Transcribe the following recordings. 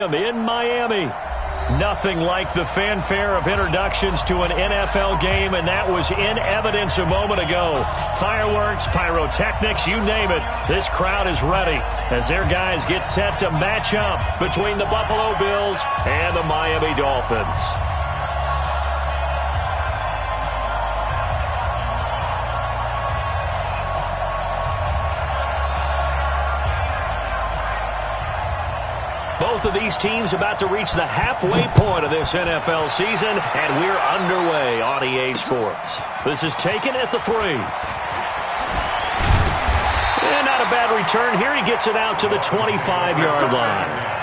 In Miami. Nothing like the fanfare of introductions to an NFL game, and that was in evidence a moment ago. Fireworks, pyrotechnics, you name it. This crowd is ready as their guys get set to match up between the Buffalo Bills and the Miami Dolphins. Both of these teams about to reach the halfway point of this NFL season, and we're underway on EA Sports. This is taken at the 3. And not a bad return here. He gets it out to the 25-yard line.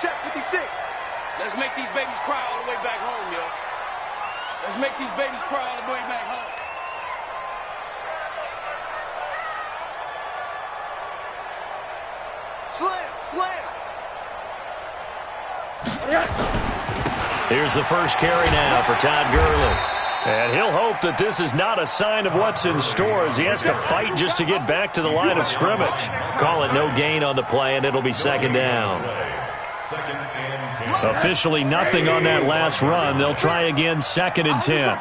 Check 56. Let's make these babies cry all the way back home, yo. Let's make these babies cry all the way back home. Slam. Here's the first carry now for Todd Gurley. And he'll hope that this is not a sign of what's in store as he has to fight just to get back to the line of scrimmage. Call it no gain on the play, and it'll be second down. Officially nothing on that last run. They'll try again, 2nd and 10.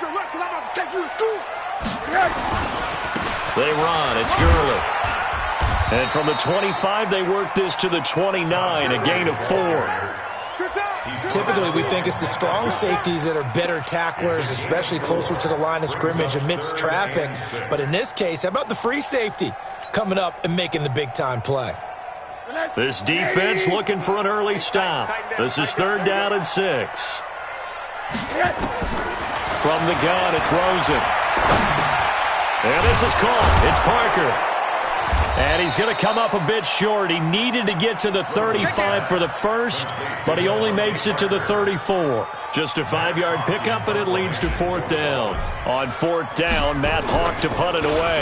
They run. It's Gurley. And from the 25, they work this to the 29, a gain of 4. Typically, we think it's the strong safeties that are better tacklers, especially closer to the line of scrimmage amidst traffic. But in this case, how about the free safety coming up and making the big-time play? This defense looking for an early stop. This is 3rd down and 6. From the gun, it's Rosen. And this is caught. It's Parker. And he's going to come up a bit short. He needed to get to the 35 for the first, but he only makes it to the 34. Just a 5-yard pickup, and it leads to 4th down. On 4th down, Matt Hawk to punt it away.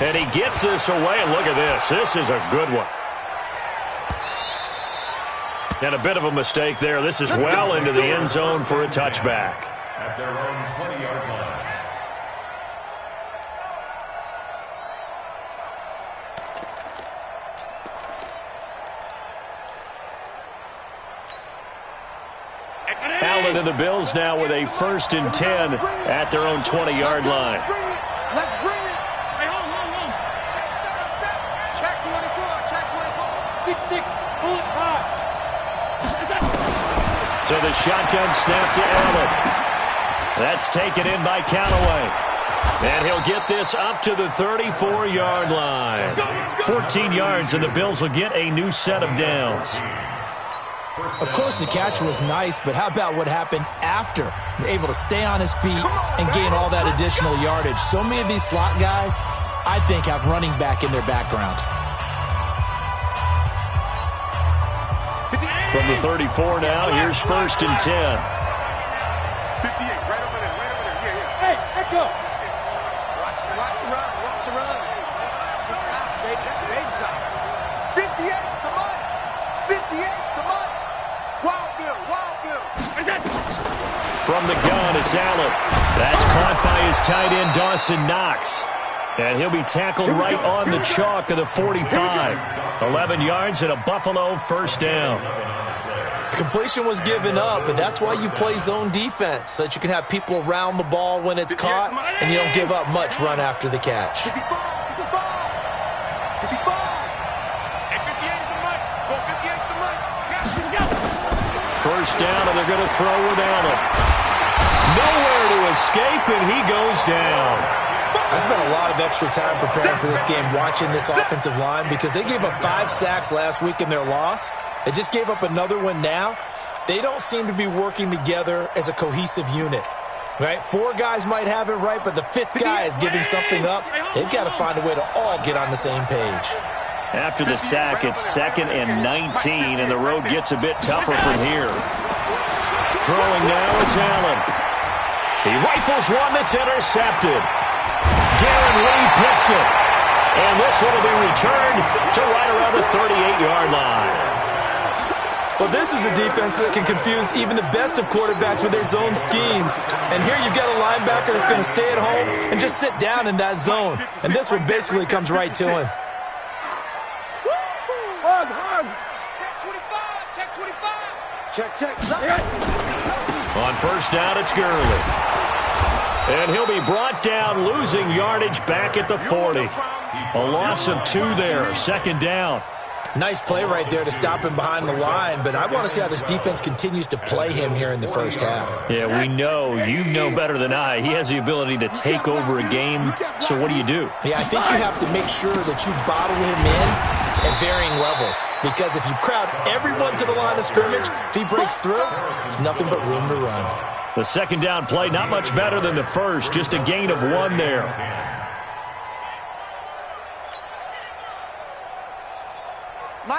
And he gets this away, and look at this. This is a good one. And a bit of a mistake there. This is well into the end zone for a touchback. At their own 20-yard line. Allen and the Bills now with a 1st and 10 at their own 20-yard line. Let's bring it. Hey, hold. Check 24. 6-6. Pull it high. So the shotgun snap to Allen. That's taken in by Callaway. And he'll get this up to the 34-yard line. 14 yards, and the Bills will get a new set of downs. Of course, the catch was nice, but how about what happened after? Able to stay on his feet and gain all that additional yardage. So many of these slot guys, I think, have running back in their background. From the 34 now, here's 1st and 10. 58, right over there. Yeah. Hey, let's go. Watch the run. Good side, baby. That's big side. 58's the money. 58's the money. Wild Bill. From the gun, it's Allen. That's caught by his tight end, Dawson Knox. And he'll be tackled right on the chalk of the 45. 11 yards and a Buffalo 1st down. Completion was given up, but that's why you play zone defense, so that you can have people around the ball when it's caught, and you don't give up much run after the catch. 55. 58's the money. 58's the money. First down, and they're going to throw with Allen. Nowhere to escape, and he goes down. I spent a lot of extra time preparing for this game watching this offensive line because they gave up 5 sacks last week in their loss. They just gave up another one now. They don't seem to be working together as a cohesive unit. Right? 4 guys might have it right, but the 5th guy is giving something up. They've got to find a way to all get on the same page. After the sack, it's 2nd and 19, and the road gets a bit tougher from here. Throwing now is Allen. He rifles one that's intercepted. Darren Lee picks it. one will be returned to right around the 38-yard line. Well, this is a defense that can confuse even the best of quarterbacks with their zone schemes. And here you've got a linebacker that's going to stay at home and just sit down in that zone. And this one basically comes right to him. Hug. Check 25. Check. On first down, it's Gurley. And he'll be brought down, losing yardage back at the 40. A loss of 2 there, second down. Nice play right there to stop him behind the line, but I want to see how this defense continues to play him here in the first half. Yeah, we know. You know better than I. He has the ability to take over a game, so what do you do? Yeah, I think you have to make sure that you bottle him in at varying levels, because if you crowd everyone to the line of scrimmage, if he breaks through, there's nothing but room to run. The second down play, not much better than the first, just a gain of 1 there.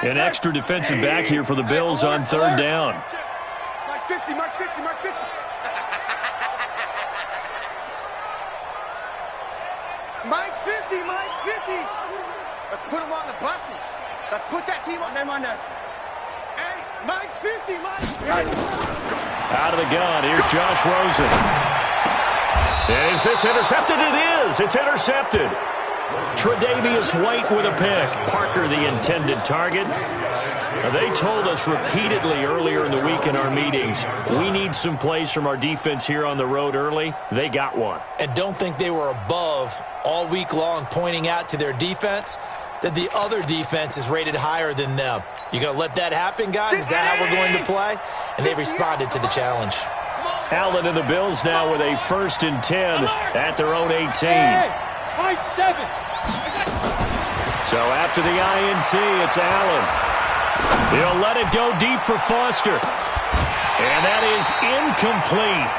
An extra defensive back here for the Bills on third down. Mark 50. Mark 50. Let's put him on the buses. Let's put that team on there. Hey, Mike's 50. Out of the gun, here's Josh Rosen. Is this intercepted? It is. It's intercepted. Tre'Davious White with a pick. Parker the intended target. Now, they told us repeatedly earlier in the week in our meetings, we need some plays from our defense here on the road early. They got one. And don't think they were above all week long pointing out to their defense that the other defense is rated higher than them. You going to let that happen, guys? Is that how we're going to play? And they responded to the challenge. Allen and the Bills now with a 1st and 10 at their own 18. So after the INT, it's Allen. He'll let it go deep for Foster. And that is incomplete.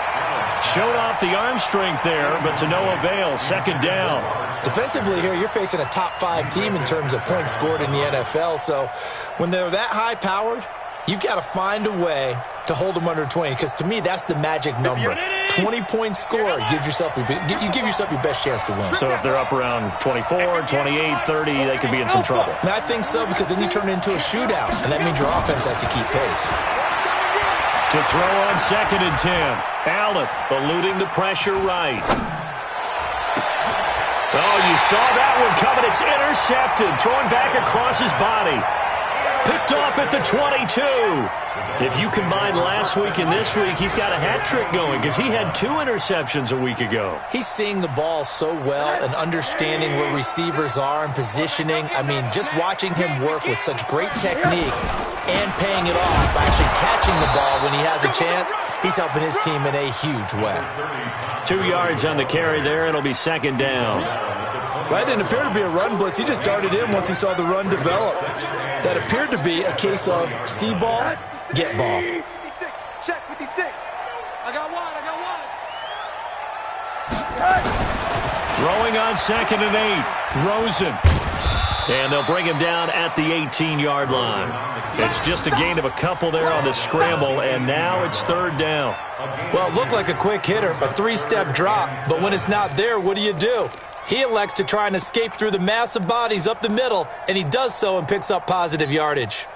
Showed off the arm strength there, but to no avail. Second down. Defensively here, you're facing a top 5 team in terms of points scored in the NFL. So when they're that high-powered, you've got to find a way to hold them under 20, because to me, that's the magic number. 20-point score, you give yourself your best chance to win. So if they're up around 24, 28, 30, they could be in some trouble. And I think so, because then you turn it into a shootout, and that means your offense has to keep pace. To throw on 2nd and 10. Allen eluding the pressure right. Oh, you saw that one coming. It's intercepted. Throwing back across his body. Picked off at the 22. If you combine last week and this week, he's got a hat trick going because he had 2 interceptions a week ago. He's seeing the ball so well and understanding where receivers are and positioning. I mean, just watching him work with such great technique and paying it off by actually catching the ball when he has a chance, he's helping his team in a huge way. 2 yards on the carry there. It'll be second down. That didn't appear to be a run blitz. He just darted in once he saw the run develop. That appeared to be a case of see ball, get ball. 56. Check 56. I got one. Throwing on 2nd and 8. Rosen. And they'll bring him down at the 18-yard line. It's just a gain of a couple there on the scramble, and now it's third down. Well, it looked like a quick hitter, a 3-step drop. But when it's not there, what do? He elects to try and escape through the massive bodies up the middle, and he does so and picks up positive yardage.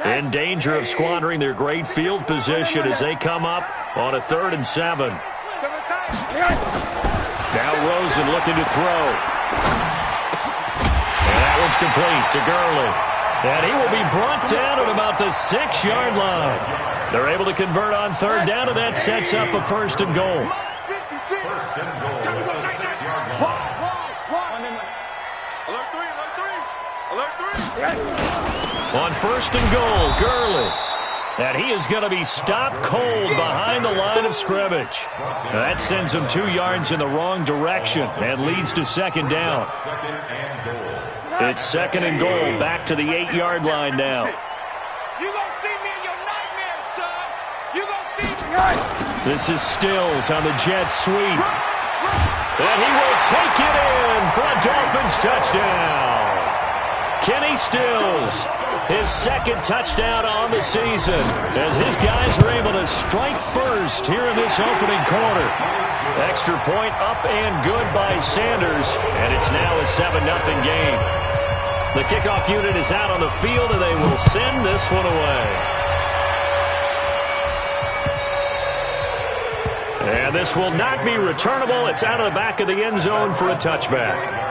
In danger of squandering their great field position as they come up on a 3rd and 7. Now Rosen looking to throw. And that one's complete to Gurley. And he will be brought down at about the 6-yard line. They're able to convert on third down, and that sets up a 1st and goal. First and goal at the 6-yard line. Alert 3. On 1st and goal, Gurley. And he is going to be stopped cold behind the line of scrimmage. That sends him 2 yards in the wrong direction and leads to second down. It's 2nd and goal, back to the 8-yard line now. You gonna see me in your nightmares, son. You gonna see me. This is Stills on the jet sweep. And he will take it in for a Dolphins touchdown. Kenny Stills, his second touchdown on the season, as his guys are able to strike first here in this opening quarter. Extra point up and good by Sanders, and it's now a 7-0 game. The kickoff unit is out on the field, and they will send this one away. And this will not be returnable. It's out of the back of the end zone for a touchback.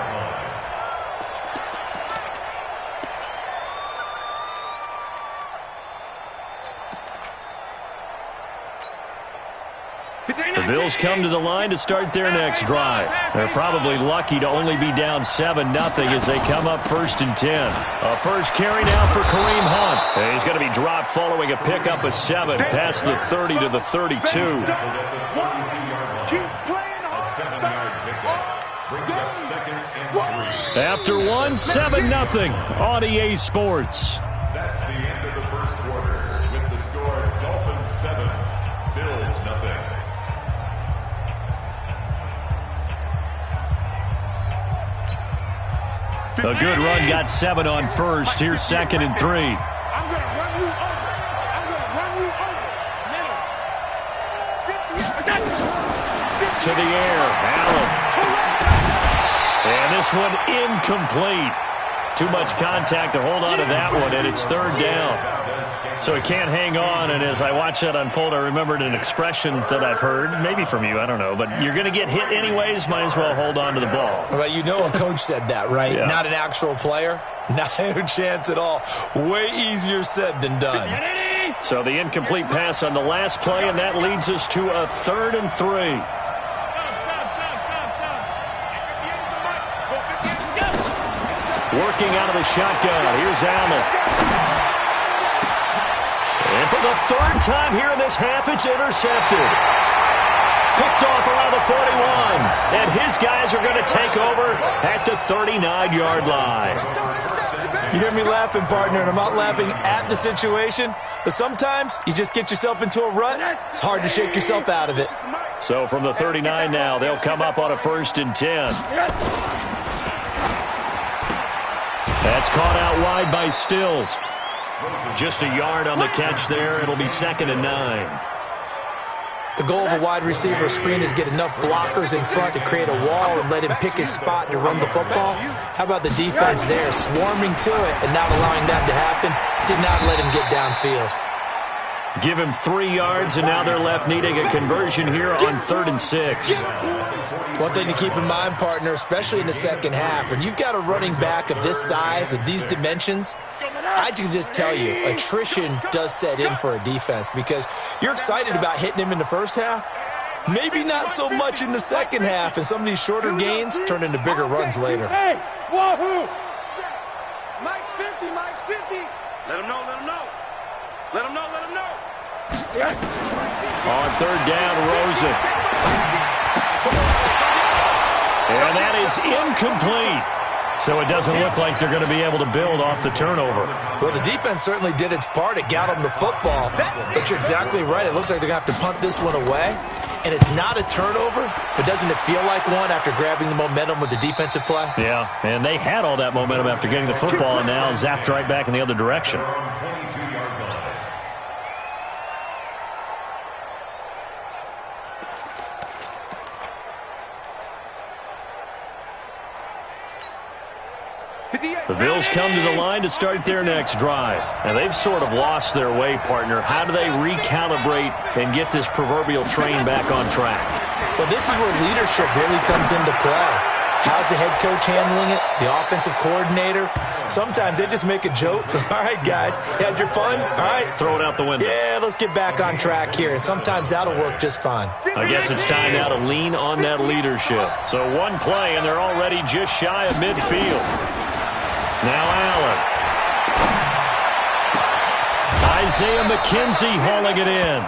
The Bills come to the line to start their next drive. They're probably lucky to only be down 7-0 as they come up 1st and 10. A first carry now for Kareem Hunt. And he's going to be dropped following a pickup of 7 past the 30 to the 32. After 1, 7-0 on EA Sports. That's the end of the first quarter with the score Dolphins 7, Bills nothing. A good run got 7 on first. Here's 2nd and 3. I'm going to run you over. I'm going to run you over. To the air, Allen. And this one incomplete. Too much contact to hold on to that one, and it's 3rd down. So he can't hang on, and as I watch that unfold, I remembered an expression that I've heard, maybe from you, I don't know, but you're going to get hit anyways, might as well hold on to the ball. Well, you know a coach said that, right? Yeah. Not an actual player. Not a chance at all. Way easier said than done. So the incomplete pass on the last play, and that leads us to a 3rd and 3. Working out of the shotgun. Here's Allen. And for the 3rd time here in this half, it's intercepted. Picked off around the 41. And his guys are going to take over at the 39-yard line. You hear me laughing, partner, and I'm not laughing at the situation. But sometimes you just get yourself into a rut. It's hard to shake yourself out of it. So from the 39 now, they'll come up on a 1st and 10. That's caught out wide by Stills. Just a yard on the catch there. It'll be 2nd and 9. The goal of a wide receiver screen is get enough blockers in front to create a wall and let him pick his spot to run the football. How about the defense there, swarming to it and not allowing that to happen? Did not let him get downfield. Give him 3 yards, and now they're left needing a conversion here on 3rd and 6. One thing to keep in mind, partner, especially in the second half, when you've got a running back of this size, of these dimensions, I can just tell you, attrition does set in for a defense because you're excited about hitting him in the first half. Maybe not so much in the second half, and some of these shorter gains turn into bigger runs later. Hey, wahoo! Mike's 50, Mike's 50. Let him know, let him know. Let him know, let him know. On 3rd down, Rosen. And that is incomplete. So it doesn't look like they're going to be able to build off the turnover. Well, the defense certainly did its part. It got them the football. But you're exactly right. It looks like they're going to have to punt this one away. And it's not a turnover, but doesn't it feel like one after grabbing the momentum with the defensive play? Yeah, and they had all that momentum after getting the football and now zapped right back in the other direction. The Bills come to the line to start their next drive. And they've sort of lost their way, partner. How do they recalibrate and get this proverbial train back on track? Well, this is where leadership really comes into play. How's the head coach handling it? The offensive coordinator? Sometimes they just make a joke. All right, guys, you had your fun? All right. Throw it out the window. Yeah, let's get back on track here. And sometimes that'll work just fine. I guess it's time now to lean on that leadership. So one play, and they're already just shy of midfield. Now Allen. Isaiah McKenzie hauling it in.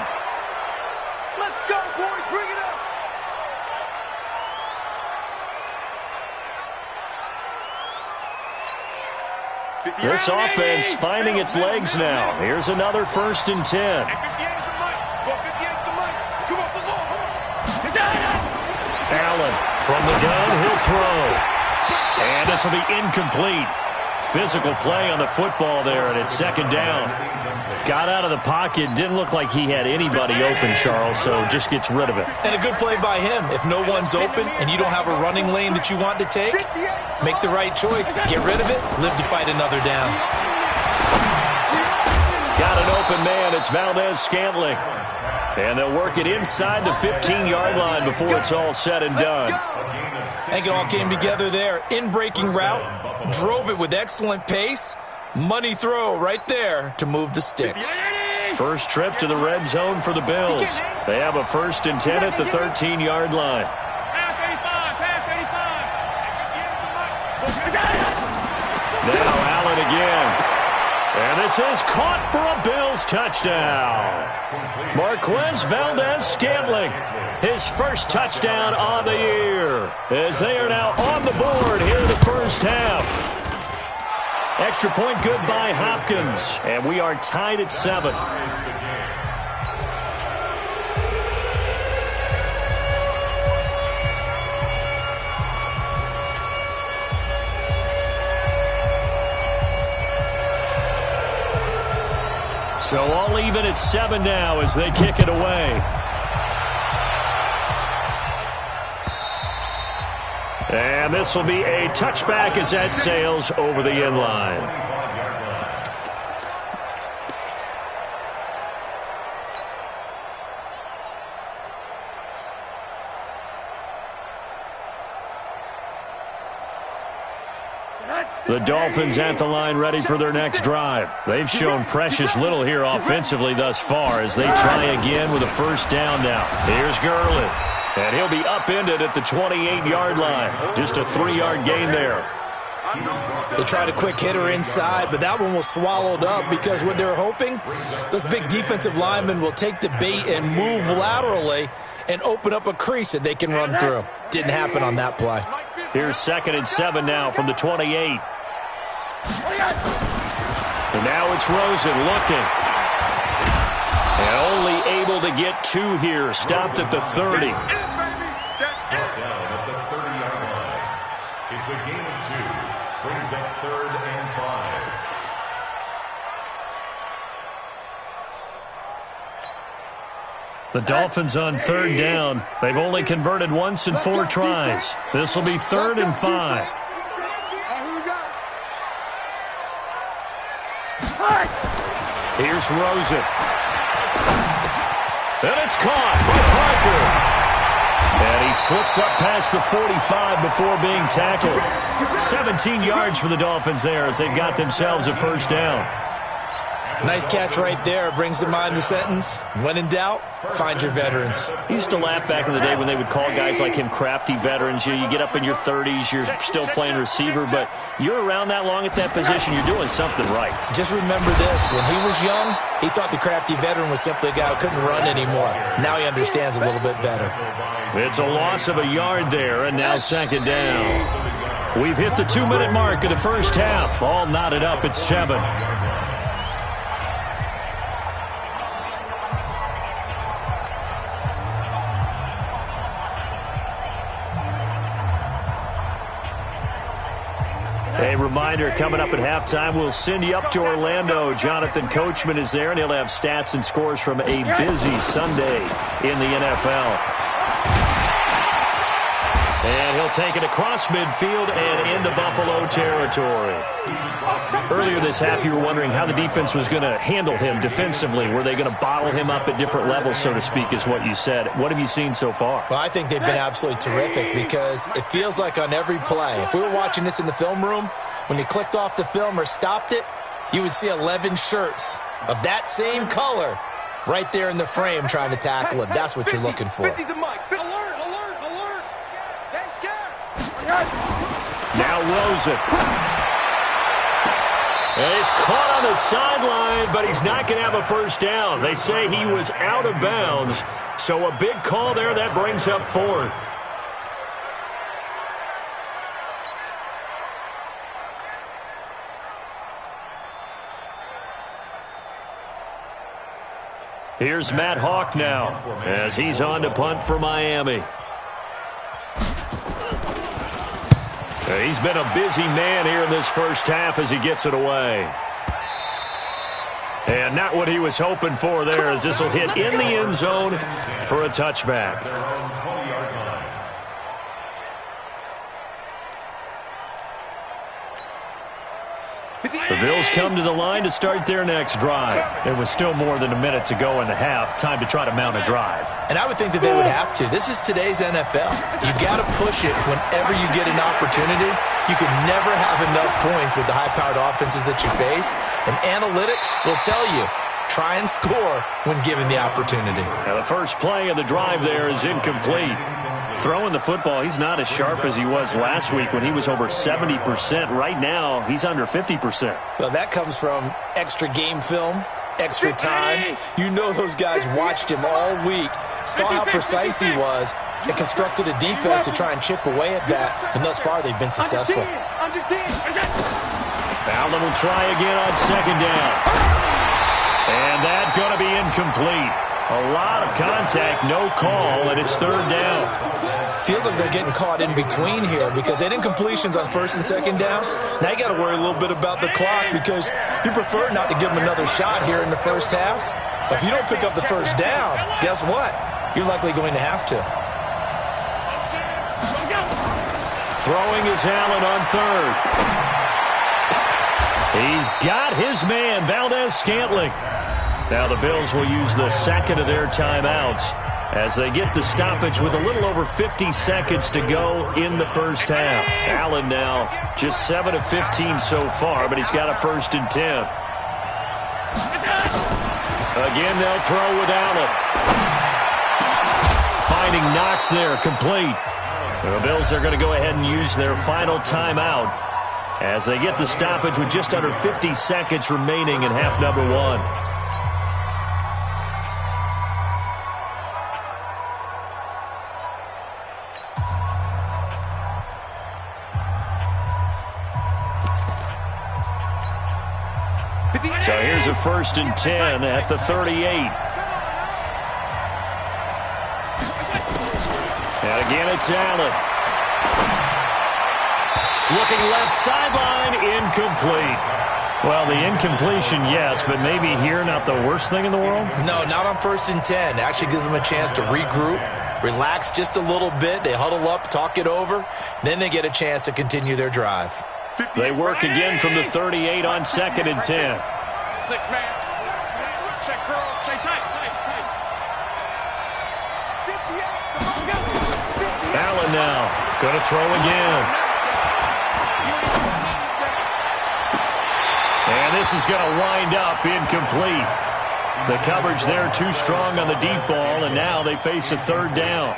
Let's go, boys. Bring it up. This offense finding its legs now. Here's another 1st and 10. Allen from the gun, he'll throw. And this will be incomplete. physical play on the football there, and it's second down. Got out of the pocket. Didn't look like he had anybody open, Charles, so just gets rid of it. And a good play by him. If no one's open and you don't have a running lane that you want to take, make the right choice. Get rid of it. Live to fight another down. Got an open man. It's Valdez-Scantling. And they'll work it inside the 15-yard line before it's all said and done. I think it all came together there. In-breaking route. Drove it with excellent pace. Money throw right there to move the sticks. First trip to the red zone for the Bills. They have a 1st and 10 at the 13-yard line. Now Allen again. And this is caught for a Bills touchdown. Marquez Valdez-Scantling, his first touchdown on the year, as they are now on the board here in the first half. Extra point good by Hopkins, and we are tied at 7. So all even at 7 now as they kick it away. And this will be a touchback as that sails over the end line. The Dolphins at the line ready for their next drive. They've shown precious little here offensively thus far as they try again with a first down now. Here's Gurley. And he'll be upended at the 28-yard line. Just a 3-yard gain there. They tried a quick hitter inside, but that one was swallowed up because what they're hoping, those big defensive linemen will take the bait and move laterally and open up a crease that they can run through. Didn't happen on that play. Here's 2nd and 7 now from the 28. And now it's Rosen looking. And only able to get 2 here. Stopped at the 30. Down at the 30-yard line. It's a gain of 2. Brings up 3rd and 5. The Dolphins on 3rd down. They've only converted once in 4 tries. This will be 3rd and 5. Here's Rosen. And it's caught by Parker. And he slips up past the 45 before being tackled. 17 yards for the Dolphins there as they've got themselves a first down. Nice catch right there. Brings to mind the sentence, when in doubt, find your veterans. I used to laugh back in the day when they would call guys like him crafty veterans. You get up in your 30s, you're still playing receiver, but you're around that long at that position, you're doing something right. Just remember this, when he was young, he thought the crafty veteran was simply a guy who couldn't run anymore. Now he understands a little bit better. It's a loss of a yard there, and now 2nd down. We've hit the 2-minute mark of the first half. All knotted up at 7. A reminder, coming up at halftime, we'll send you up to Orlando. Jonathan Coachman is there, and he'll have stats and scores from a busy Sunday in the NFL. And he'll take it across midfield and into Buffalo territory. Earlier this half, you were wondering how the defense was going to handle him defensively. Were they going to bottle him up at different levels, so to speak, is what you said. What have you seen so far? Well, I think they've been absolutely terrific because it feels like on every play, if we were watching this in the film room, when you clicked off the film or stopped it, you would see 11 shirts of that same color right there in the frame trying to tackle him. That's what you're looking for. Now Rosen. And he's caught on the sideline, but he's not going to have a first down. They say he was out of bounds. So a big call there that brings up 4th. Here's Matt Hawk now as he's on to punt for Miami. He's been a busy man here in this first half as he gets it away. And not what he was hoping for there, as this will hit in the end zone for a touchback. The Bills come to the line to start their next drive. There was still more than a minute to go in the half. Time to try to mount a drive. And I would think that they would have to. This is today's NFL. You got to push it whenever you get an opportunity. You can never have enough points with the high-powered offenses that you face. And analytics will tell you, try and score when given the opportunity. Now the first play of the drive there is incomplete. Throwing the football, he's not as sharp as he was last week when he was over 70%. Right now, he's under 50%. Well, that comes from extra game film, extra time. You know those guys watched him all week, saw how precise he was, and constructed a defense to try and chip away at that. And thus far, they've been successful. Allen will try again on second down. And that's going to be incomplete. A lot of contact, no call, and it's third down. Feels like they're getting caught in between here because they had incompletions on first and second down. Now you got to worry a little bit about the clock because you prefer not to give them another shot here in the first half. But if you don't pick up the first down, guess what? You're likely going to have to. Throwing is Allen on third. He's got his man, Valdez-Scantling. Now the Bills will use the second of their timeouts as they get the stoppage with a little over 50 seconds to go in the first half. Allen now just 7 of 15 so far, but he's got a 1st and 10. Again, they'll throw with Allen. Finding Knox there, complete. The Bills are going to go ahead and use their final timeout as they get the stoppage with just under 50 seconds remaining in half number 1. So here's a 1st and 10 at the 38. And again, it's Allen. Looking left sideline, incomplete. Well, the incompletion, yes, but maybe here not the worst thing in the world? No, not on 1st and 10. It actually gives them a chance to regroup, relax just a little bit. They huddle up, talk it over. Then they get a chance to continue their drive. They work again from the 38 on 2nd and 10. 6-man. Check girls. Check tight. Allen now. Going to throw again. And this is going to wind up incomplete. The coverage there too strong on the deep ball, and now they face a 3rd down.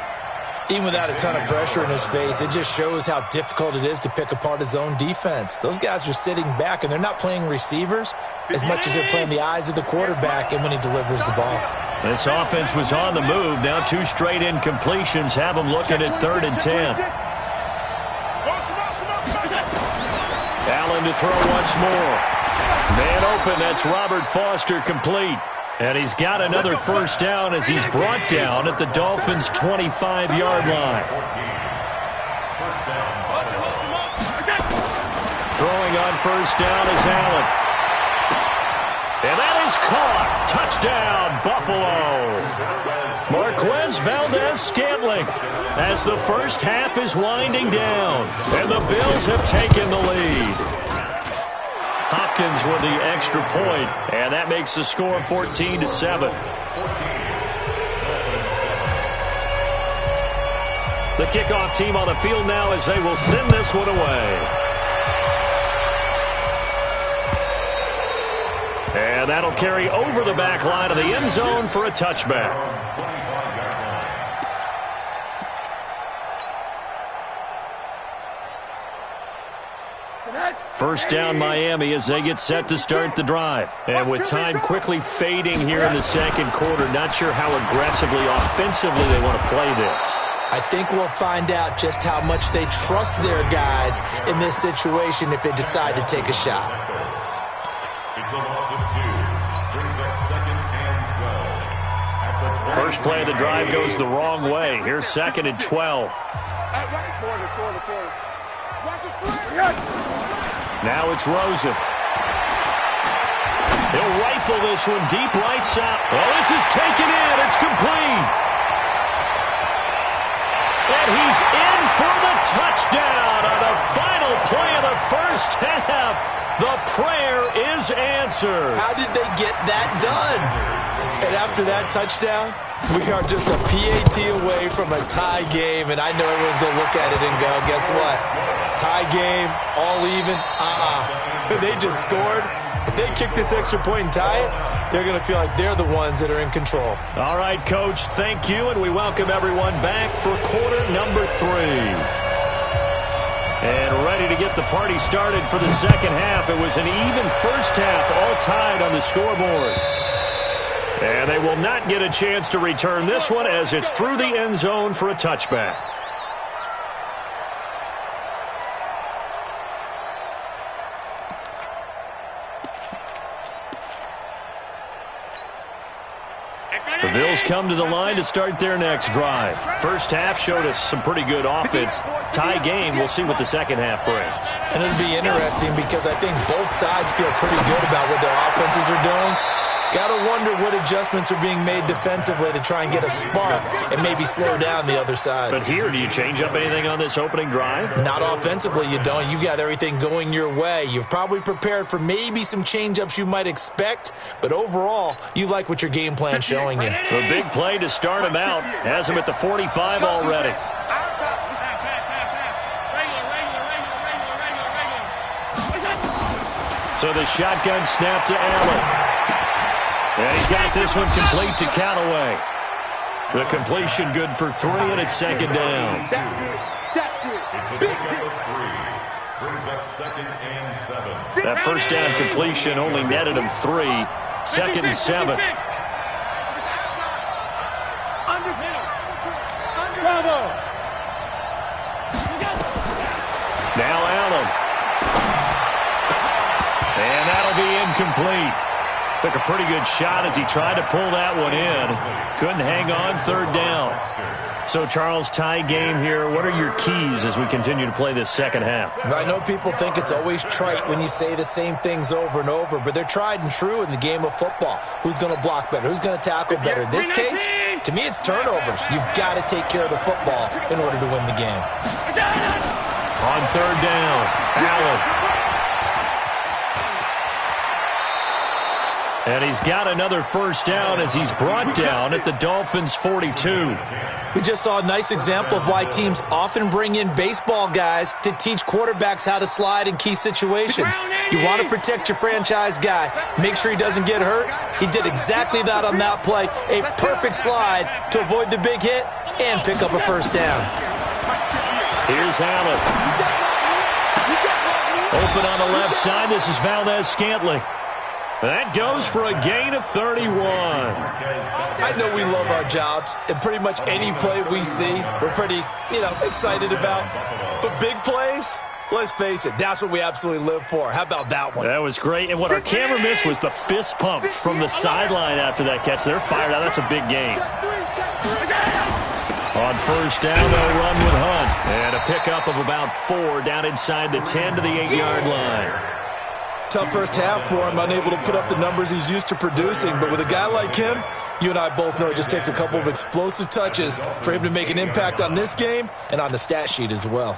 Even without a ton of pressure in his face, it just shows how difficult it is to pick apart his own defense. Those guys are sitting back, and they're not playing receivers as much as they're playing the eyes of the quarterback and when he delivers the ball. This offense was on the move. Now 2 straight incompletions have them looking at 3rd and 10. Allen to throw once more. Man open, that's Robert Foster, complete. And he's got another 1st down as he's brought down at the Dolphins' 25-yard line. Throwing on 1st down is Allen. And that is caught. Touchdown, Buffalo. Marquez Valdez-Scantling as the first half is winding down. And the Bills have taken the lead. Hopkins with the extra point, and that makes the score 14-7. The kickoff team on the field now as they will send this one away. And that'll carry over the back line of the end zone for a touchback. First down Miami as they get set to start the drive. And with time quickly fading here in the second quarter, not sure how aggressively, offensively they want to play this. I think we'll find out just how much they trust their guys in this situation if they decide to take a shot. It's a loss of 2. Brings up 2nd and 12. First play of the drive goes the wrong way. Here's 2nd and 12. Watch this Now it's Rosen. He'll rifle this one deep right side. Oh, this is taken in. It's complete. And he's in for the touchdown on the final play of the first half. The prayer is answered. How did they get that done? And after that touchdown, we are just a PAT away from a tie game. And I know everyone's going to look at it and go, guess what? Tie game, all even. They just scored. If they kick this extra point and tie it, they're going to feel like they're the ones that are in control. All right, Coach, thank you, and we welcome everyone back for quarter number 3. And ready to get the party started for the second half. It was an even first half, all tied on the scoreboard. And they will not get a chance to return this one as it's through the end zone for a touchback. The Bills come to the line to start their next drive. First half showed us some pretty good offense. Tie game, we'll see what the second half brings. And it'll be interesting because I think both sides feel pretty good about what their offenses are doing. Got to wonder what adjustments are being made defensively to try and get a spark and maybe slow down the other side. But here, do you change up anything on this opening drive? Not offensively, you don't. You got everything going your way. You've probably prepared for maybe some change-ups you might expect, but overall, you like what your game plan's showing you. A big play to start him out. Has him at the 45 already. So the shotgun snap to Allen. And he's got this one complete to Callaway. The completion good for 3, and it's second down. It's a pickup of 3. Brings up second and 7. That first down completion only netted him 3. Second and 7. Now Allen. And that'll be incomplete. Took a pretty good shot as he tried to pull that one in. Couldn't hang on, third down. So, Charles, tie game here. What are your keys as we continue to play this second half? I know people think it's always trite when you say the same things over and over, but they're tried and true in the game of football. Who's going to block better? Who's going to tackle better? In this case, to me, it's turnovers. You've got to take care of the football in order to win the game. On third down, Allen. And he's got another first down as he's brought down at the Dolphins' 42. We just saw a nice example of why teams often bring in baseball guys to teach quarterbacks how to slide in key situations. You want to protect your franchise guy. Make sure he doesn't get hurt. He did exactly that on that play. A perfect slide to avoid the big hit and pick up a first down. Here's Allen. Open on the left side. This is Valdez-Scantling. That goes for a gain of 31. I know we love our jobs, and pretty much any play we see, we're pretty, excited about. But big plays, let's face it, that's what we absolutely live for. How about that one? That was great. And what our camera missed was the fist pump from the sideline after that catch. They're fired out. That's a big gain. On first down, they'll run with Hunt. And a pickup of about 4 down inside the 10 to the 8-yard line. Tough first half for him, unable to put up the numbers he's used to producing. But with a guy like him, you and I both know it just takes a couple of explosive touches for him to make an impact on this game and on the stat sheet as well.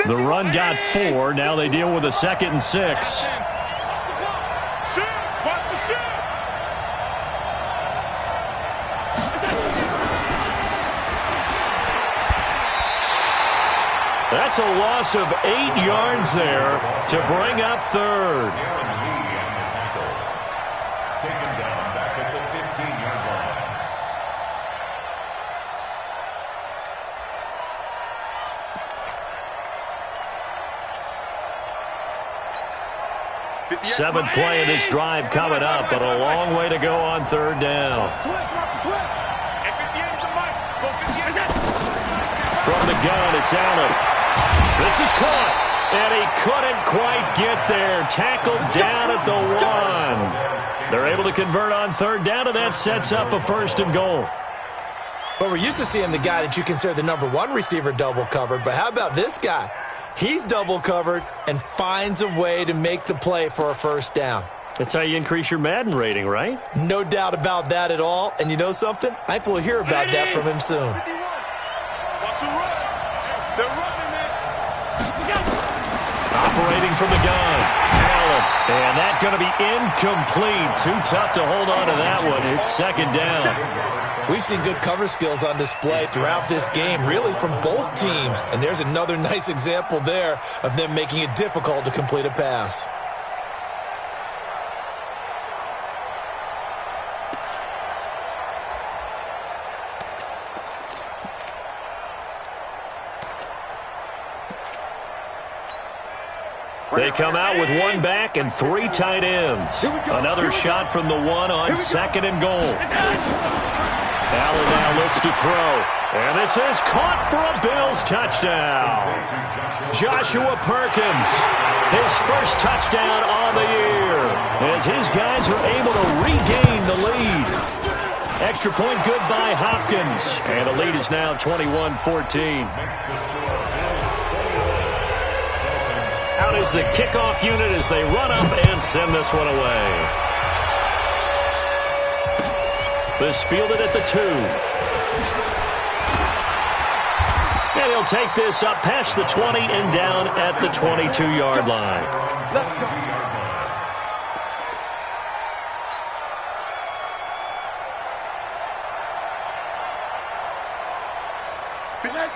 The run got 4. Now they deal with a 2nd and 6. That's a loss of 8 yards there to bring up third. Taken down back at the 15-yard line. Seventh play of this drive coming up, but a long way to go on third down. From the gun, it's Allen. This is caught, and he couldn't quite get there. Tackled down at the 1. They're able to convert on third down, and that sets up a 1st and goal. But we're used to seeing the guy that you consider the #1 receiver double covered. But how about this guy? He's double covered and finds a way to make the play for a first down. That's how you increase your Madden rating, right? No doubt about that at all. And you know something? I think we'll hear about that from him soon. Operating from the gun, Allen. And that's going to be incomplete. Too tough to hold on to that one. It's second down. We've seen good cover skills on display throughout this game, really from both teams. And there's another nice example there of them making it difficult to complete a pass. They come out with one back and 3 tight ends. Another shot from the 1 on 2nd and goal. Allen now looks to throw. And this is caught for a Bills touchdown. Joshua Perkins, his first touchdown on the year, as his guys are able to regain the lead. Extra point good by Hopkins. And the lead is now 21-14. Out is the kickoff unit as they run up and send this one away. This fielded at the 2. And he'll take this up past the 20 and down at the 22-yard line. Let's go.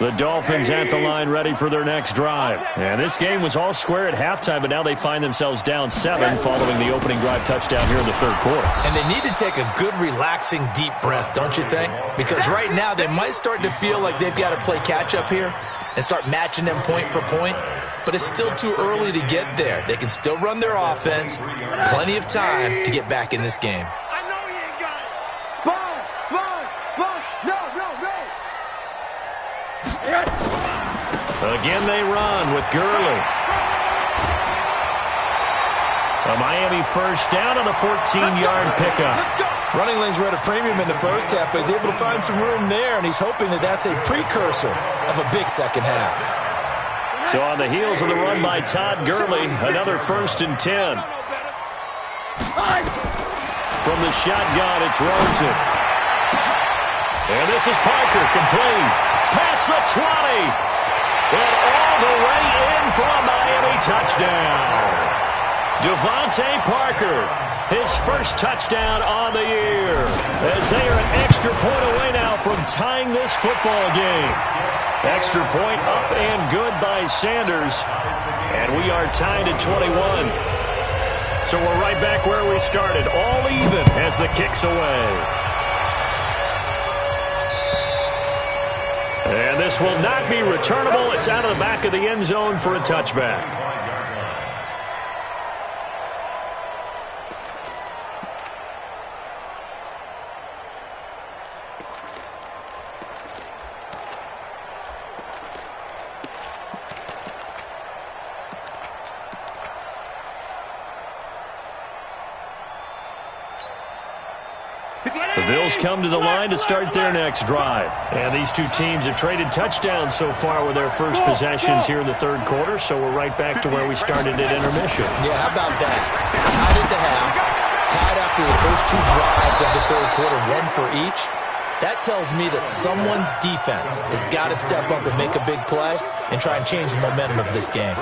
The Dolphins at the line ready for their next drive. And this game was all square at halftime, but now they find themselves down 7 following the opening drive touchdown here in the third quarter. And they need to take a good, relaxing, deep breath, don't you think? Because right now they might start to feel like they've got to play catch-up here and start matching them point for point. But it's still too early to get there. They can still run their offense. Plenty of time to get back in this game. I know he ain't got it. Sponge, sponge, sponge. No, no, no. Again they run with Gurley. A Miami first down on a 14-yard pickup. Running lanes were at a premium in the first half, but he's able to find some room there, and he's hoping that that's a precursor of a big second half. So on the heels of the run by Todd Gurley, another 1st and 10. From the shotgun, it's Rosen. And this is Parker, complete. Past the 20. And all the way in for a Miami touchdown. Devontae Parker, his first touchdown on the year, as they are an extra point away now from tying this football game. Extra point up and good by Sanders, and we are tied at 21. So we're right back where we started, all even as the kick's away. And this will not be returnable. It's out of the back of the end zone for a touchback. The Bills come to the line to start their next drive. And these two teams have traded touchdowns so far with their first possessions here in the third quarter, so we're right back to where we started at intermission. Yeah, how about that? Tied at the half, tied after the first 2 drives of the third quarter, 1 for each. That tells me that someone's defense has got to step up and make a big play and try and change the momentum of this game.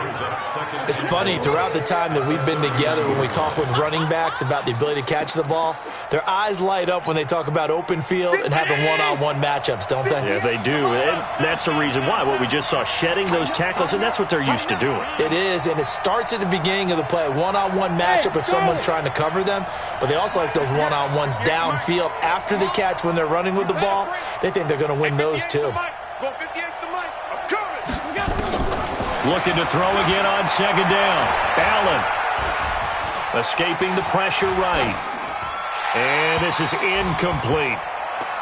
It's funny, throughout the time that we've been together, when we talk with running backs about the ability to catch the ball, their eyes light up when they talk about open field and having one-on-one matchups, don't they? Yeah, they do. And that's the reason why. What we just saw, shedding those tackles, and that's what they're used to doing. It is, and it starts at the beginning of the play. One-on-one matchup if someone's trying to cover them, but they also like those one-on-ones downfield after the catch when they're running with the ball. They think they're going to win those too. Looking to throw again on second down. Allen escaping the pressure right. And this is incomplete.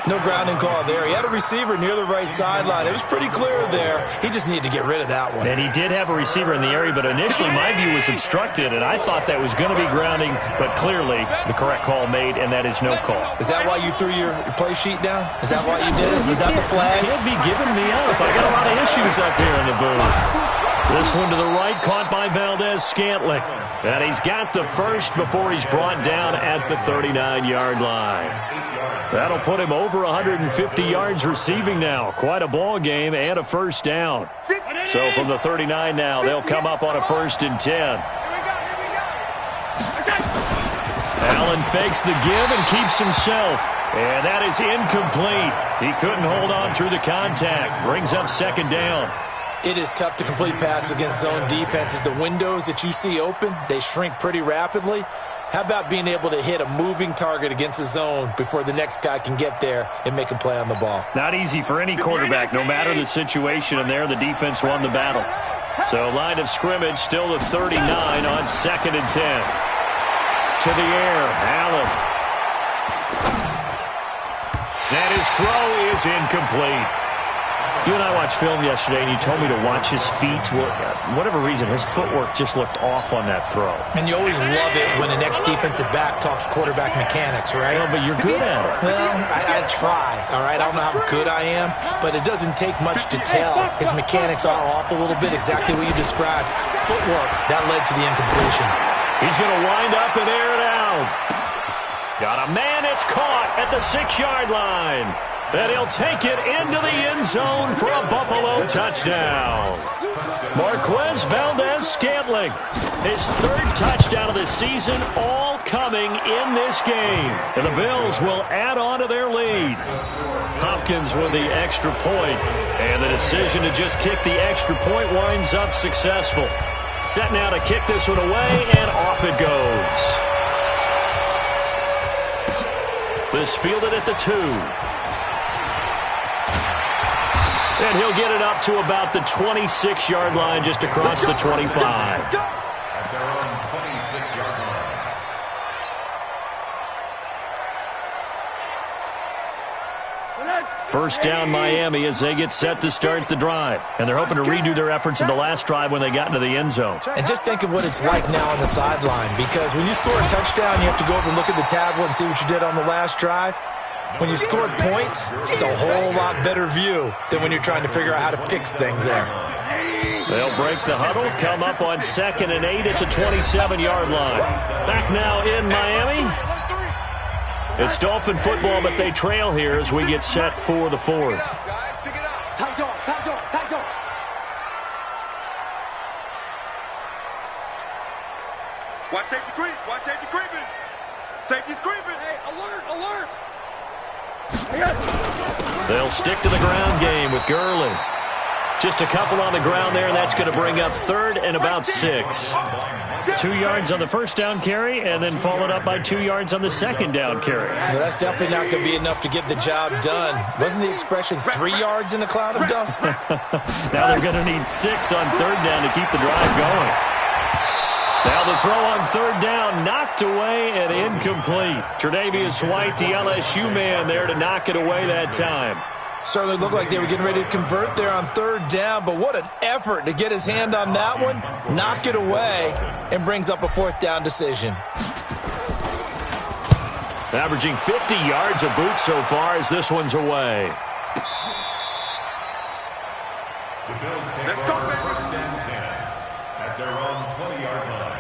No grounding call there. He had a receiver near the right sideline. It was pretty clear there. He just needed to get rid of that one. And he did have a receiver in the area, but initially my view was obstructed, and I thought that was going to be grounding, but clearly the correct call made, and that is no call. Is that why you threw your play sheet down? Is that why you did it? Was that the flag? You can't be giving me up. I got a lot of issues up here in the booth. This one to the right, caught by Valdez-Scantling. And he's got the first before he's brought down at the 39-yard line. That'll put him over 150 yards receiving now. Quite a ball game and a first down. So from the 39 now, they'll come up on a 1st and 10. Allen fakes the give and keeps himself. And that is incomplete. He couldn't hold on through the contact. Brings up 2nd down. It is tough to complete passes against zone defenses. The windows that you see open, they shrink pretty rapidly. How about being able to hit a moving target against a zone before the next guy can get there and make a play on the ball? Not easy for any quarterback, no matter the situation, and there the defense won the battle. So line of scrimmage, still the 39 on 2nd and 10. To the air, Allen. And his throw is incomplete. You and I watched film yesterday, and you told me to watch his feet. For whatever reason, his footwork just looked off on that throw. And you always love it when an ex-defensive back talks quarterback mechanics, right? Well, but you're good at it. Well, I try, all right? I don't know how good I am, but it doesn't take much to tell. His mechanics are off a little bit, exactly what you described. Footwork, that led to the incompletion. He's going to wind up and air it out. Got a man, it's caught at the 6-yard line. And he'll take it into the end zone for a Buffalo touchdown. Marquez Valdez-Scantling, his 3rd touchdown of the season, all coming in this game. And the Bills will add on to their lead. Hopkins with the extra point, and the decision to just kick the extra point winds up successful. Set now to kick this one away, and off it goes. This fielded at the 2. And he'll get it up to about the 26-yard line, just across the 25. At their own 26-yard line. First down Miami as they get set to start the drive. And they're hoping to redo their efforts in the last drive when they got into the end zone. And just think of what it's like now on the sideline, because when you score a touchdown, you have to go over and look at the tablet and see what you did on the last drive. When you scored points, it's a whole lot better view than when you're trying to figure out how to fix things there. They'll break the huddle, come up on 2nd and 8 at the 27-yard line. Back now in Miami. It's Dolphin football, but they trail here as we get set for the 4th. Watch safety creep. Watch safety creeping. Safety's creeping. Hey, alert, alert. They'll stick to the ground game with Gurley. Just a couple on the ground there, and that's going to bring up 3rd and about 6. 2 yards on the first down carry, and then followed up by 2 yards on the second down carry. Well, that's definitely not going to be enough to get the job done. Wasn't the expression 3 yards in a cloud of dust? Now they're going to need 6 on 3rd down to keep the drive going. Now the throw on 3rd down, knocked away and incomplete. Tre'Davious White, the LSU man there to knock it away that time. Certainly looked like they were getting ready to convert there on 3rd down, but what an effort to get his hand on that one, knock it away, and brings up a 4th down decision. Averaging 50 yards a boot so far as this one's away. The Bills take over 1st and 10 at their own 20-yard line.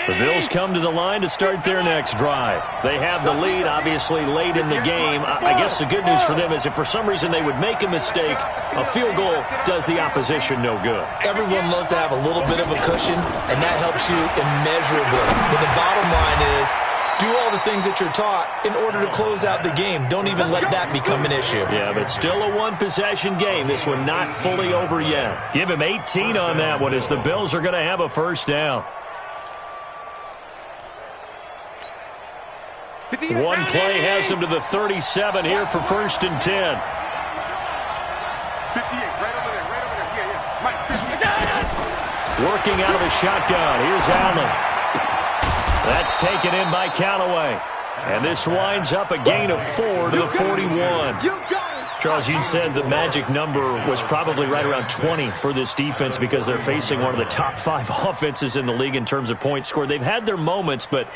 The Bills come to the line to start their next drive. They have the lead, obviously, late in the game. I guess the good news for them is if for some reason they would make a mistake, a field goal does the opposition no good. Everyone loves to have a little bit of a cushion, and that helps you immeasurably. But the bottom line is, do all the things that you're taught in order to close out the game. Don't even let that become an issue. Yeah, but still a one-possession game. This one not fully over yet. Give him 18 on that one as the Bills are going to have a first down. One play has him to the 37 here for 1st and 10. 58, right over there, right over there. Yeah, yeah. Mike, 58. Working out of the shotgun. Here's Allen. That's taken in by Callaway. And this winds up a gain of 4 to the 41. Charles, you said the magic number was probably right around 20 for this defense because they're facing one of the top 5 offenses in the league in terms of points scored. They've had their moments, but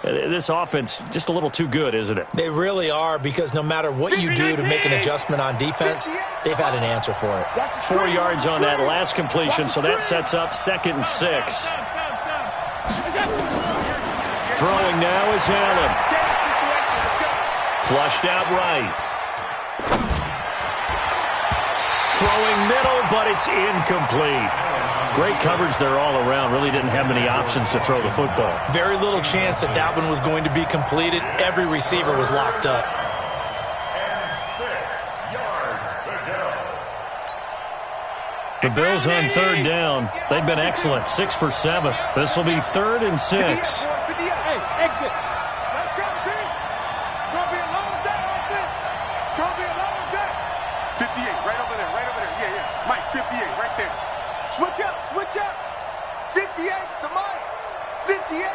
this offense just a little too good, isn't it? They really are, because no matter what you do to make an adjustment on defense, they've had an answer for it. 4 yards on that last completion, so that sets up 2nd and 6. Throwing now is Allen. Flushed out right. Throwing middle, but it's incomplete. Great coverage there all around. Really didn't have many options to throw the football. Very little chance that that one was going to be completed. Every receiver was locked up. The Bills on 3rd down. They've been excellent. 6 for 7. This will be 3rd and 6. Hey, exit. Let's go, team. It's going to be a long day on this. It's going to be a long day. 58, right over there, right over there. Yeah, yeah. Mike, 58, right there. Switch up, switch up. 58's to Mike. 58.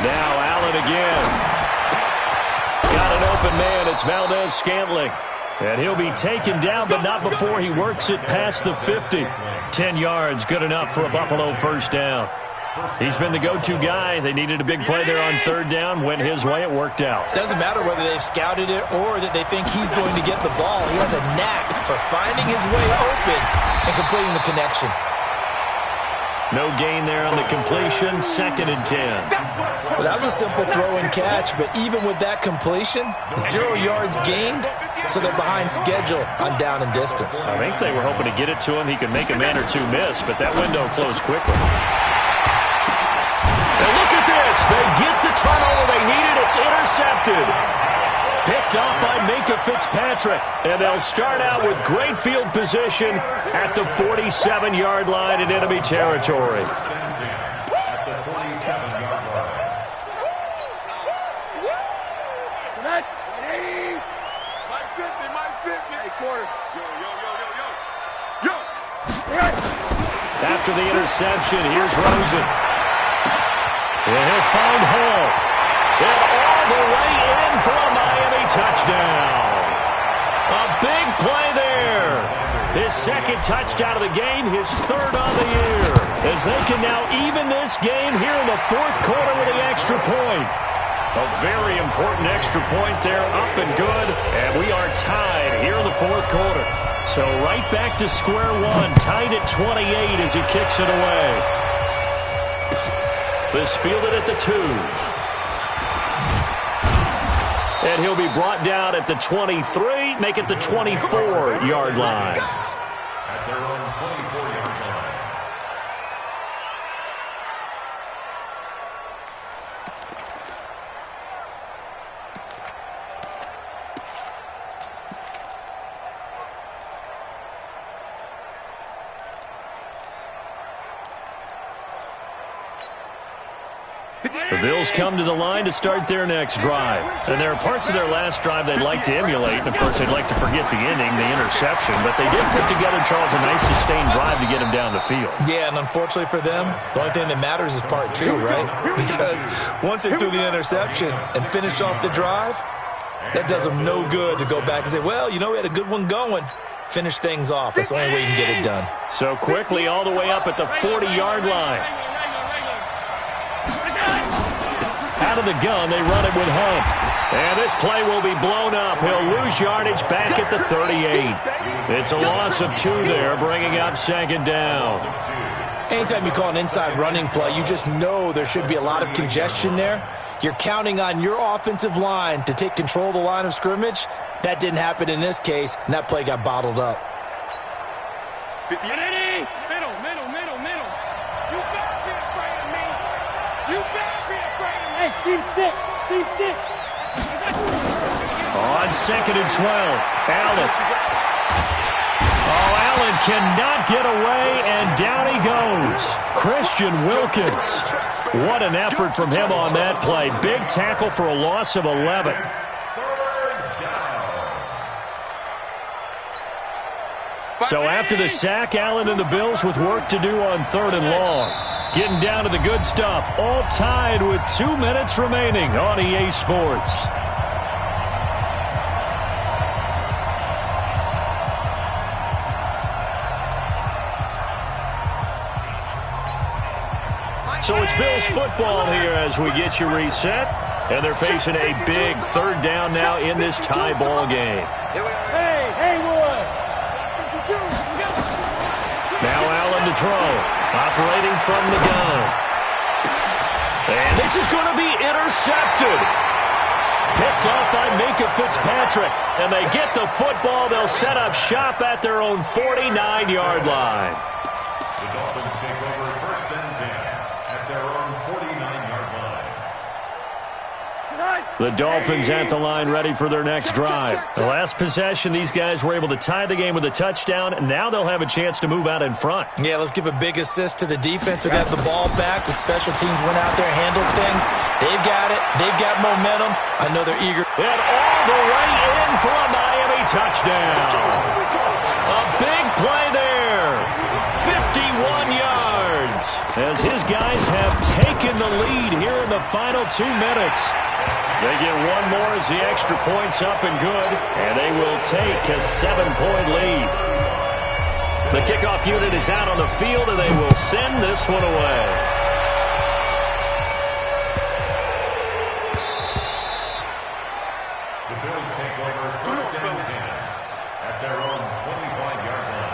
Now Allen again. Got an open man. It's Valdez-Scantling. And he'll be taken down, but not before he works it past the 50. 10 yards, good enough for a Buffalo first down. He's been the go-to guy. They needed a big play there on 3rd down. Went his way. It worked out. Doesn't matter whether they've scouted it or that they think he's going to get the ball. He has a knack for finding his way open and completing the connection. No gain there on the completion. 2nd and 10. Well, that was a simple throw and catch, but even with that completion, 0 yards gained, so they're behind schedule on down and distance. I think they were hoping to get it to him. He could make a man or two miss, but that window closed quickly. And look at this. They get the turnover they needed. It's intercepted. Picked off by Minkah Fitzpatrick. And they'll start out with great field position at the 47-yard line in enemy territory. After the interception, here's Rosen. And he'll find Hall. And all the way in for a Miami touchdown. A big play there. His 2nd touchdown of the game, his 3rd on the year. As they can now even this game here in the 4th quarter with an extra point. A very important extra point there, up and good. And we are tied here in the 4th quarter. So right back to square one, tied at 28 as he kicks it away. This fielded at the 2. And he'll be brought down at the 23, make it the 24-yard line. At their own 24-yard line. The Bills come to the line to start their next drive. And there are parts of their last drive they'd like to emulate. And, of course, they'd like to forget the inning, the interception. But they did put together, Charles, a nice sustained drive to get him down the field. Yeah, and unfortunately for them, the only thing that matters is part 2, right? Because once they threw the interception and finished off the drive, that does them no good to go back and say, well, you know, we had a good one going. Finish things off. That's the only way you can get it done. So quickly all the way up at the 40-yard line. Out of the gun, they run it with Hunt. And this play will be blown up. He'll lose yardage back at the 38. It's a loss of 2 there, bringing up 2nd down. Anytime you call an inside running play, you just know there should be a lot of congestion there. You're counting on your offensive line to take control of the line of scrimmage. That didn't happen in this case, and that play got bottled up. 50. Middle. You better be afraid of me. You better be afraid of me. Hey, Steve 6. On 2nd and 12, Allen. Oh, Allen cannot get away, and down he goes. Christian Wilkins. What an effort from him on that play. Big tackle for a loss of 11. So after the sack, Allen and the Bills with work to do on 3rd and long. Getting down to the good stuff. All tied with 2 minutes remaining on EA Sports. So it's Bills football here as we get you reset. And they're facing a big 3rd down now in this tie ball game. Hey, Wood. Now Allen to throw. Operating from the gun. And this is going to be intercepted. Picked off by Minka Fitzpatrick. And they get the football. They'll set up shop at their own 49-yard line. The Dolphins take over 1st and 10 at their own 49-yard line. The Dolphins at the line ready for their next drive. The last possession, these guys were able to tie the game with a touchdown, and now they'll have a chance to move out in front. Yeah, let's give a big assist to the defense who got the ball back. The special teams went out there and handled things. They've got it. They've got momentum. I know they're eager. And all the way in for a Miami touchdown. A big play there. 51 yards. As his guys have taken the lead here in the final 2 minutes. They get one more as the extra point's up and good, and they will take a 7-point lead. The kickoff unit is out on the field, and they will send this one away. The Bills take over 1st and 10 at their own 25-yard line.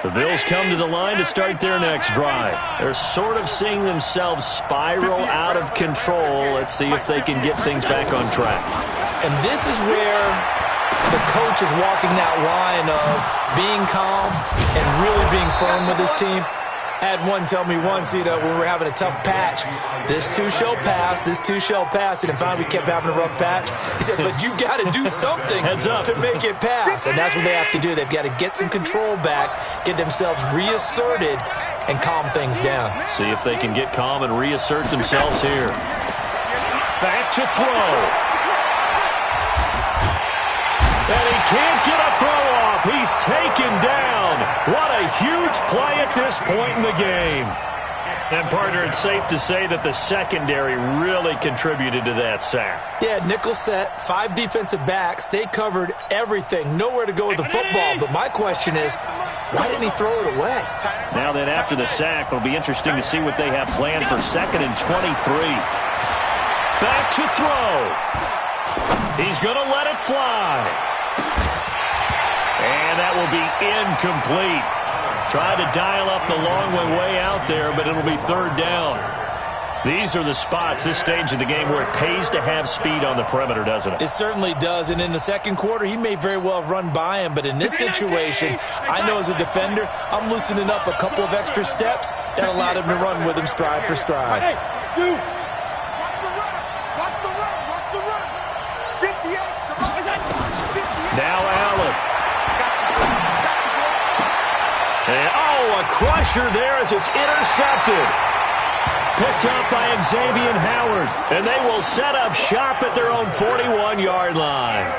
The Bills come to the line to start their next drive. They're sort of seeing themselves spiral out of control. Let's see if they can get things back on track. And this is where the coach is walking that line of being calm and really being firm with his team. I had one tell me once, when we were having a tough patch, this too shall pass, this too shall pass. And finally we kept having a rough patch. He said, but you got to do something to make it pass. And that's what they have to do. They've got to get some control back, get themselves reasserted, and calm things down. See if they can get calm and reassert themselves here. Back to throw. And he can't get a throw off. He's taken down. What a huge play at this point in the game. And, partner, it's safe to say that the secondary really contributed to that sack. Yeah, nickel set, 5 defensive backs. They covered everything. Nowhere to go with the football. But my question is, why didn't he throw it away? Now then, after the sack, it'll be interesting to see what they have planned for 2nd and 23. Back to throw. He's going to let it fly. And that will be incomplete. Tried to dial up the long one way out there, but it'll be 3rd down. These are the spots, this stage of the game, where it pays to have speed on the perimeter, doesn't it? It certainly does. And in the second quarter, he may very well have run by him. But in this situation, I know as a defender, I'm loosening up a couple of extra steps that allowed him to run with him stride for stride. Hey, dude. Watch the run. 58. Now Allen. And, a crusher there as it's intercepted. Picked up by Xavier Howard. And they will set up shop at their own 41-yard line.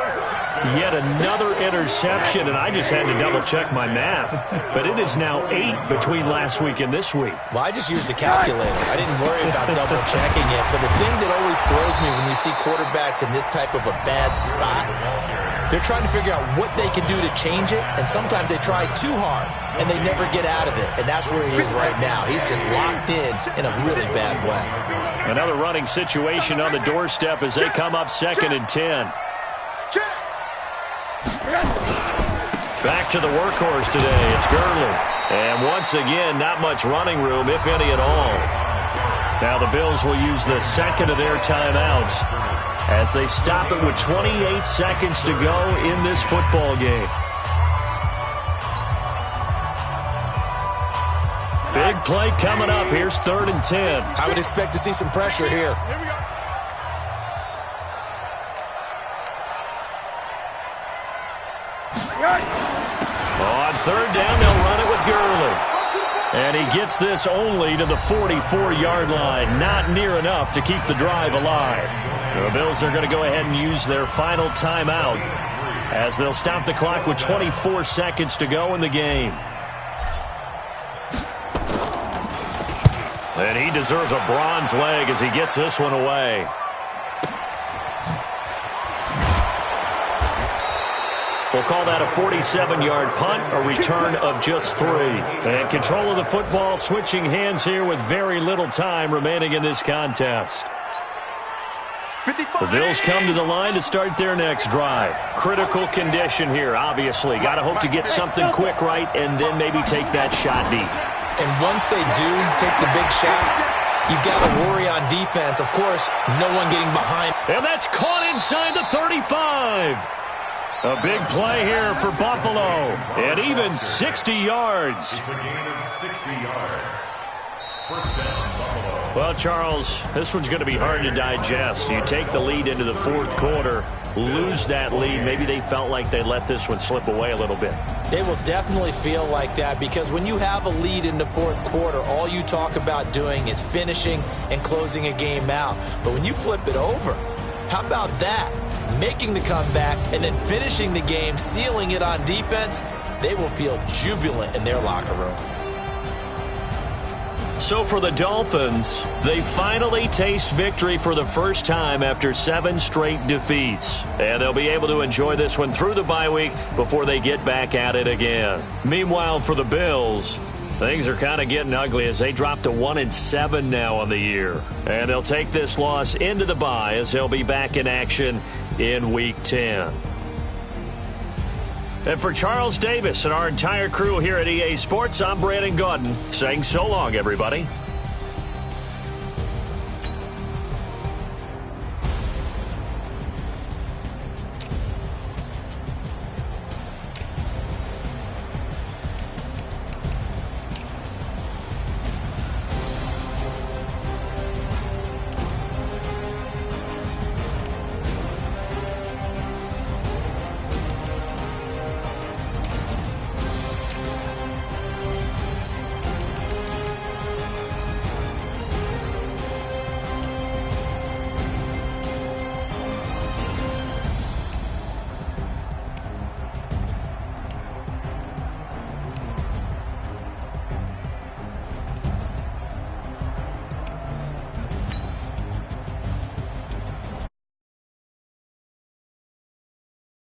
Yet another interception, and I just had to double-check my math. But it is now 8 between last week and this week. Well, I just used the calculator. I didn't worry about double-checking it. But the thing that always throws me when we see quarterbacks in this type of a bad spot, they're trying to figure out what they can do to change it, and sometimes they try too hard, and they never get out of it. And that's where he is right now. He's just locked in a really bad way. Another running situation on the doorstep as they come up 2nd and 10. Back to the workhorse today. It's Gurley. And once again, not much running room, if any at all. Now the Bills will use the second of their timeouts as they stop it with 28 seconds to go in this football game. Big play coming up. Here's 3rd and 10. I would expect to see some pressure here. Here we go. third down, they'll run it with Gurley. And he gets this only to the 44-yard line. Not near enough to keep the drive alive. The Bills are going to go ahead and use their final timeout as they'll stop the clock with 24 seconds to go in the game. And he deserves a bronze leg as he gets this one away. We'll call that a 47-yard punt, a return of just 3. And control of the football, switching hands here with very little time remaining in this contest. The Bills come to the line to start their next drive. Critical condition here, obviously. Got to hope to get something quick right and then maybe take that shot deep. And once they do take the big shot, you've got to worry on defense. Of course, no one getting behind. And that's caught inside the 35. A big play here for Buffalo. And even 60 yards. It's a gain of 60 yards. First down, Buffalo. Well, Charles, this one's going to be hard to digest. You take the lead into the fourth quarter, lose that lead. Maybe they felt like they let this one slip away a little bit. They will definitely feel like that because when you have a lead in the fourth quarter, all you talk about doing is finishing and closing a game out. But when you flip it over, how about that? Making the comeback and then finishing the game, sealing it on defense, they will feel jubilant in their locker room. So for the Dolphins, they finally taste victory for the first time after 7 straight defeats. And they'll be able to enjoy this one through the bye week before they get back at it again. Meanwhile, for the Bills, things are kind of getting ugly as they drop to 1-7 now on the year. And they'll take this loss into the bye as they'll be back in action in Week 10. And for Charles Davis and our entire crew here at EA Sports, I'm Brandon Gaudin saying so long, everybody.